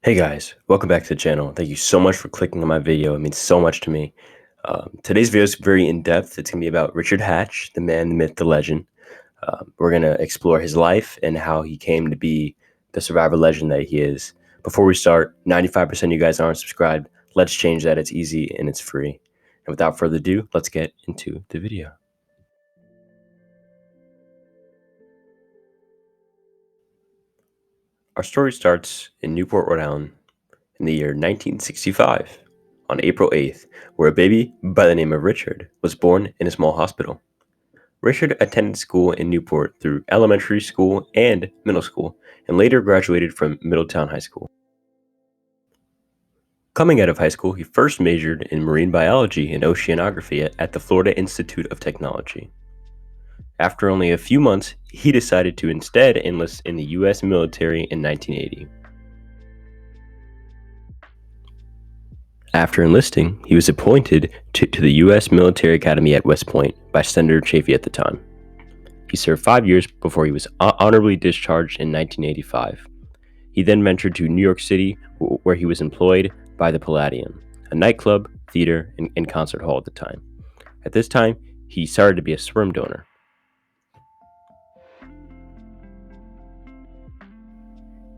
Hey guys, welcome back to the channel. Thank you so much for clicking on my video. It means so much to me. Today's video is very in-depth. It's going to be about Richard Hatch, the man, the myth, the legend. We're going to explore his life and how he came to be the survivor legend that he is. Before we start, 95% of you guys aren't subscribed. Let's change that. It's easy and it's free. And without further ado, let's get into the video. Our story starts in Newport, Rhode Island, in the year 1965, on April 8th, where a baby by the name of Richard was born in a small hospital. Richard attended school in Newport through elementary school and middle school, and later graduated from Middletown High School. Coming out of high school, he first majored in marine biology and oceanography at the Florida Institute of Technology. After only a few months, he decided to instead enlist in the U.S. military in 1980. After enlisting, he was appointed to the U.S. Military Academy at West Point by Senator Chafee at the time. He served 5 years before he was honorably discharged in 1985. He then ventured to New York City, where he was employed by the Palladium, a nightclub, theater, and concert hall at the time. At this time, he started to be a sperm donor.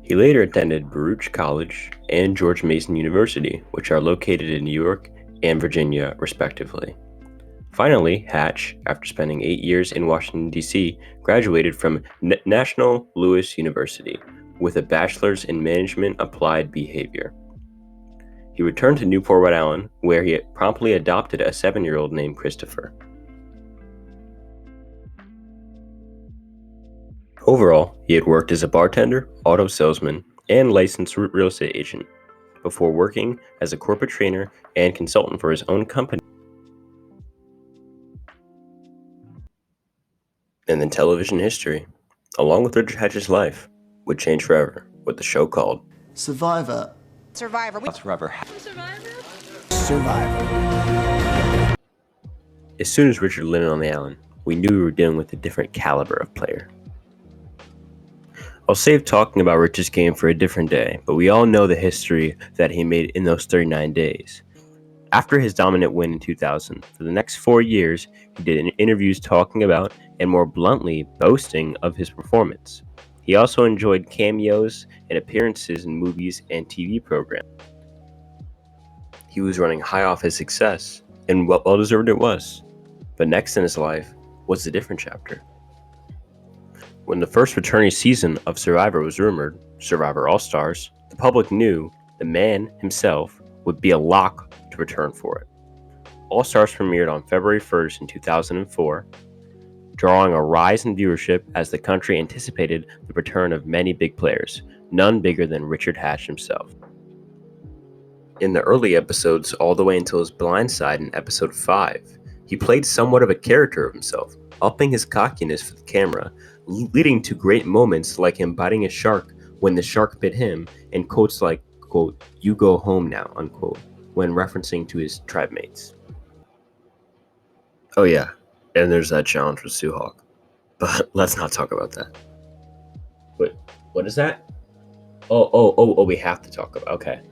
He later attended Baruch College and George Mason University, which are located in New York and Virginia, respectively. Finally, Hatch, after spending 8 years in Washington, D.C., graduated from National Louis University with a bachelor's in management applied behavior. He returned to Newport, Rhode Island, where he promptly adopted a 7-year-old named Christopher. Overall, he had worked as a bartender, auto salesman, and licensed real estate agent before working as a corporate trainer and consultant for his own company. And then television history, along with Richard Hatch's life, would change forever with the show called Survivor. Survivor. As soon as Richard landed on the island, we knew we were dealing with a different caliber of player. I'll save talking about Richard's game for a different day, but we all know the history that he made in those 39 days. After his dominant win in 2000, for the next 4 years, he did interviews talking about and more bluntly boasting of his performance. He also enjoyed cameos and appearances in movies and TV programs. He was running high off his success, and well deserved it was. But next in his life was a different chapter. When the first returning season of Survivor was rumored, Survivor All-Stars, the public knew the man himself would be a lock to return for it. All-Stars premiered on February 1st in 2004, drawing a rise in viewership as the country anticipated the return of many big players, none bigger than Richard Hatch himself. In the early episodes, all the way until his blind side in episode 5, he played somewhat of a character of himself, upping his cockiness for the camera, leading to great moments like him biting a shark when the shark bit him, and quotes like, quote, "You go home now," unquote, when referencing to his tribe mates. Oh yeah, and there's that challenge with Suhawk, but let's not talk about that. Wait, what is that? Oh, we have to talk about, okay.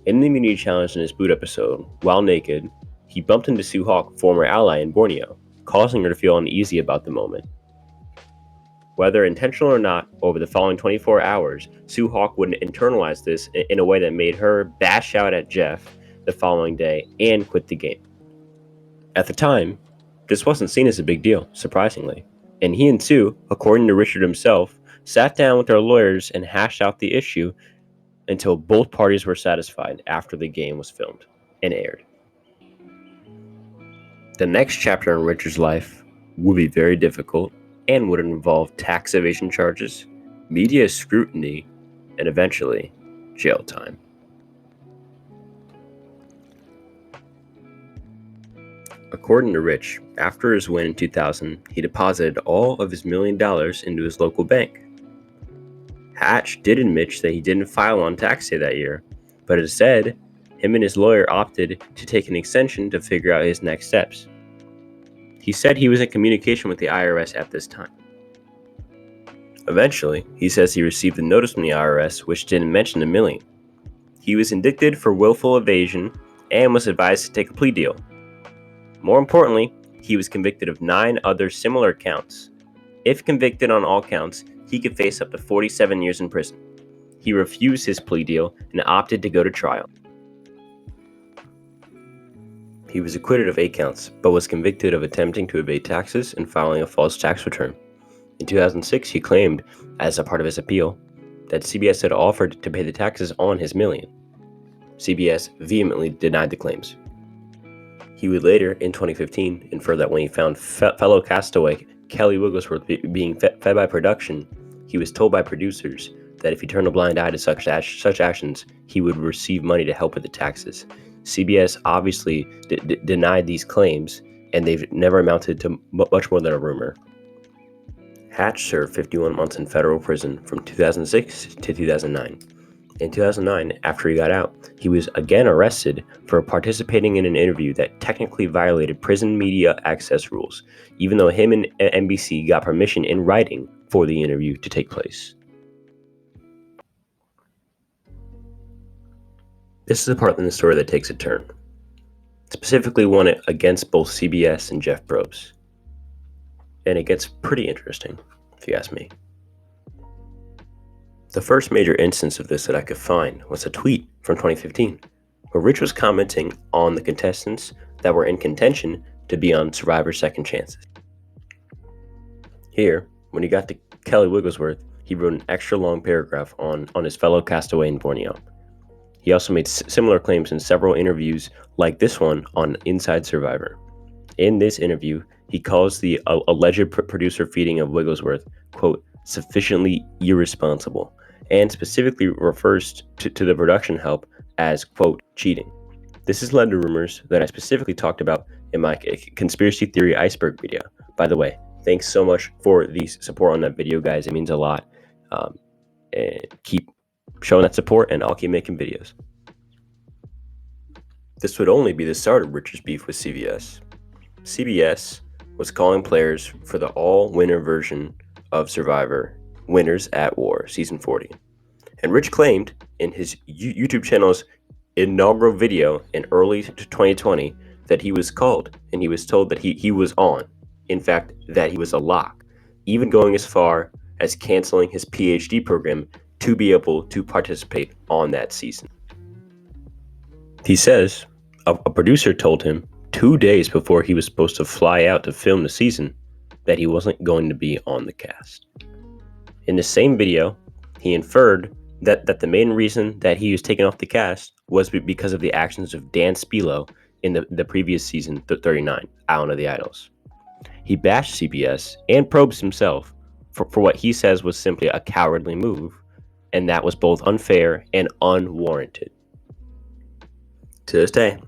In the immunity challenge in his boot episode, while naked, he bumped into Suhawk, former ally in Borneo, causing her to feel uneasy about the moment. Whether intentional or not, over the following 24 hours, Suhawk would internalize this in a way that made her bash out at Jeff the following day and quit the game. At the time, this wasn't seen as a big deal, surprisingly, and he and Sue, according to Richard himself, sat down with their lawyers and hashed out the issue until both parties were satisfied after the game was filmed and aired. The next chapter in Richard's life would be very difficult and would involve tax evasion charges, media scrutiny, and eventually jail time. According to Rich, after his win in 2000, he deposited all of his $1 million into his local bank. Hatch did admit that he didn't file on tax day that year, but instead, him and his lawyer opted to take an extension to figure out his next steps. He said he was in communication with the IRS at this time. Eventually, he says he received a notice from the IRS which didn't mention $1 million. He was indicted for willful evasion and was advised to take a plea deal. More importantly, he was convicted of 9 other similar counts. If convicted on all counts, he could face up to 47 years in prison. He refused his plea deal and opted to go to trial. He was acquitted of 8 counts, but was convicted of attempting to evade taxes and filing a false tax return. In 2006, he claimed, as a part of his appeal, that CBS had offered to pay the taxes on his million. CBS vehemently denied the claims. He would later, in 2015, infer that when he found fellow castaway Kelly Wigglesworth being fed by production, he was told by producers that if he turned a blind eye to such actions, he would receive money to help with the taxes. CBS obviously denied these claims, and they've never amounted to much more than a rumor. Hatch served 51 months in federal prison from 2006 to 2009. In 2009, after he got out, he was again arrested for participating in an interview that technically violated prison media access rules, even though him and NBC got permission in writing for the interview to take place. This is the part in the story that takes a turn, specifically one against both CBS and Jeff Probst. And it gets pretty interesting, if you ask me. The first major instance of this that I could find was a tweet from 2015, where Rich was commenting on the contestants that were in contention to be on Survivor's Second Chances. Here, when he got to Kelly Wigglesworth, he wrote an extra long paragraph on his fellow castaway in Borneo. He also made similar claims in several interviews like this one on Inside Survivor. In this interview, he calls the alleged producer feeding of Wigglesworth, quote, sufficiently irresponsible, and specifically refers to the production help as, quote, cheating. This has led to rumors that I specifically talked about in my conspiracy theory iceberg video. By the way, thanks so much for the support on that video, guys. It means a lot. And keep showing that support, and I'll keep making videos. This would only be the start of Rich's beef with CBS. CBS was calling players for the all-winner version of Survivor, Winners at War, Season 40. And Rich claimed in his YouTube channel's inaugural video in early 2020 that he was called and he was told that he was on. In fact, that he was a lock, even going as far as canceling his PhD program to be able to participate on that season. He says a producer told him 2 days before he was supposed to fly out to film the season that he wasn't going to be on the cast. In the same video, he inferred that the main reason that he was taken off the cast was because of the actions of Dan Spilo in the previous season 39, Island of the Idols. He bashed CBS and Probst himself for what he says was simply a cowardly move, and that was both unfair and unwarranted. To this day,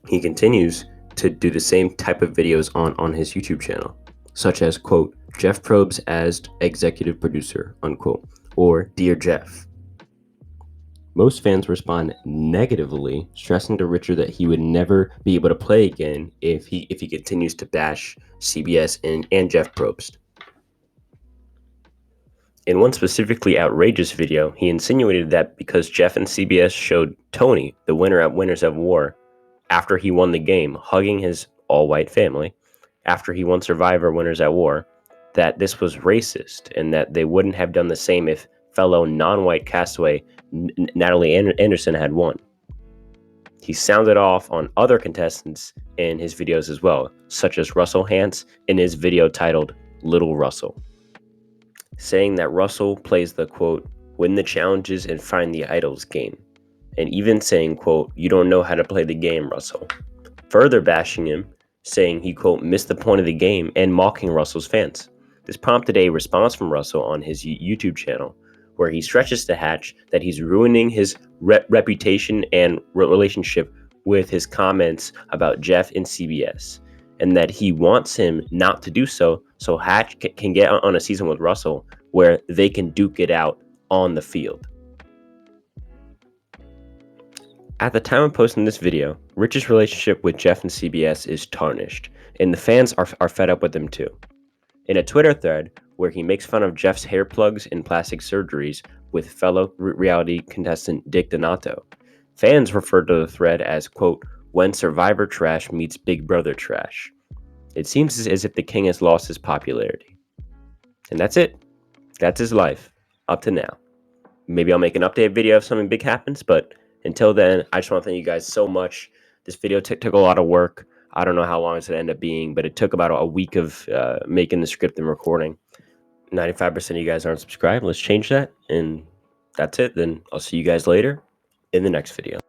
he continues to do the same type of videos on his YouTube channel, such as, quote, Jeff Probst as executive producer, unquote, or Dear Jeff. Most fans respond negatively, stressing to Richard that he would never be able to play again if he continues to bash CBS and Jeff Probst. In one specifically outrageous video, he insinuated that because Jeff and CBS showed Tony, the winner at Winners at War, after he won the game, hugging his all-white family, after he won Survivor Winners at War, that this was racist and that they wouldn't have done the same if fellow non-white castaway Natalie Anderson had won. He sounded off on other contestants in his videos as well, such as Russell Hantz in his video titled Little Russell, saying that Russell plays the, quote, win the challenges and find the idols game, and even saying, quote, you don't know how to play the game, Russell. Further bashing him, saying he, quote, missed the point of the game and mocking Russell's fans. This prompted a response from Russell on his YouTube channel, where he stretches to Hatch that he's ruining his reputation and relationship with his comments about Jeff and CBS, and that he wants him not to do so Hatch can get on a season with Russell where they can duke it out on the field. At the time of posting this video, Rich's relationship with Jeff and CBS is tarnished, and the fans are fed up with him too. In a Twitter thread where he makes fun of Jeff's hair plugs and plastic surgeries with fellow reality contestant Dick Donato, Fans referred to the thread as, quote, when Survivor trash meets Big Brother trash. It seems as if the king has lost his popularity. And that's it. That's his life up to now. Maybe I'll make an update video if something big happens, but until then, I just want to thank you guys so much. This video took a lot of work. I don't know how long it's going to end up being, but it took about a week of making the script and recording. 95% of you guys aren't subscribed. Let's change that. And that's it. Then I'll see you guys later in the next video.